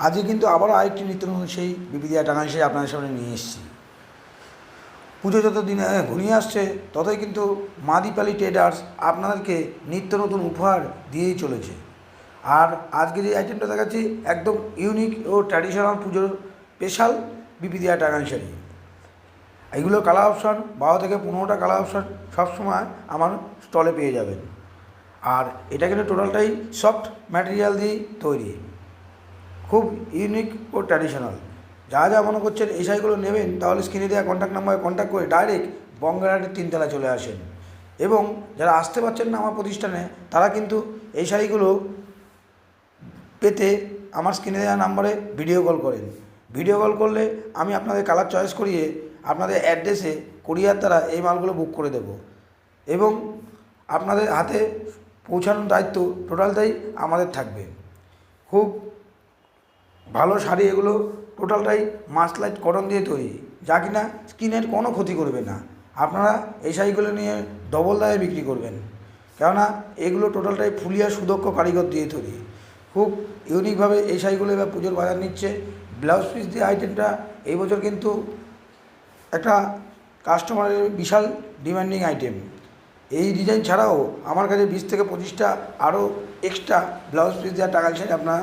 আজকে কিন্তু আবারও আরেকটি নিত্য নতুন সেই বিবিধিয়া টাঙ্গাইল শাড়ি আপনাদের সামনে নিয়ে এসেছি। পুজো যত দিন ঘনিয়ে আসছে ততই কিন্তু মা দীপালি ট্রেডার্স আপনাদেরকে নিত্য নতুন উপহার দিয়েই চলেছে। আর আজকে যে আইটেমটা দেখাচ্ছি একদম ইউনিক ও ট্র্যাডিশনাল পুজোর স্পেশাল বিবিধিয়া টাঙ্গাইল শাড়ি। এইগুলো কালার অপশান 12 থেকে 15টা কালার অপশান সবসময় আমার স্টলে পেয়ে যাবেন। আর এটা কিন্তু টোটালটাই সফট ম্যাটেরিয়াল দিয়েই তৈরি, খুব ইউনিক ও ট্র্যাডিশনাল। যা যা মনে করছেন এই শাড়িগুলো নেবেন তাহলে স্ক্রিনে দেওয়া কন্ট্যাক্ট নাম্বারে কন্ট্যাক্ট করে ডাইরেক্ট বঙ্গরাটের 3 তলায় চলে আসেন। এবং যারা আসতে পারছেন না আমার প্রতিষ্ঠানে তারা কিন্তু এই শাড়িগুলো পেতে আমার স্ক্রিনে দেওয়া নাম্বারে ভিডিও কল করেন। ভিডিও কল করলে আমি আপনাদের কালার চয়েস করিয়ে আপনাদের অ্যাড্রেসে কুরিয়ার দ্বারা এই মালগুলো বুক করে দেব এবং আপনাদের হাতে পৌঁছানোর দায়িত্ব টোটালটাই আমাদের থাকবে। খুব ভালো শাড়ি এগুলো, টোটালটাই মাসলাইট কটন দিয়ে তৈরি, যা কিনা স্কিনের কোনো ক্ষতি করবে না। আপনারা এই শাড়িগুলো নিয়ে ডবল দামে বিক্রি করবেন, কেননা এগুলো টোটালটাই ফুলিয়া সুদক্ষ কারিগর দিয়ে তৈরি। খুব ইউনিকভাবে এই শাড়িগুলো এবার পুজোর বাজার নিচ্ছে। ব্লাউজ পিস দিয়ে আইটেমটা এই বছর কিন্তু একটা কাস্টমারের বিশাল ডিমান্ডিং আইটেম। এই ডিজাইন ছাড়াও আমার কাছে 20 থেকে 25টা আরও এক্সট্রা ব্লাউজ পিস দেওয়া টাঙ্গাইল শাড়ি আপনারা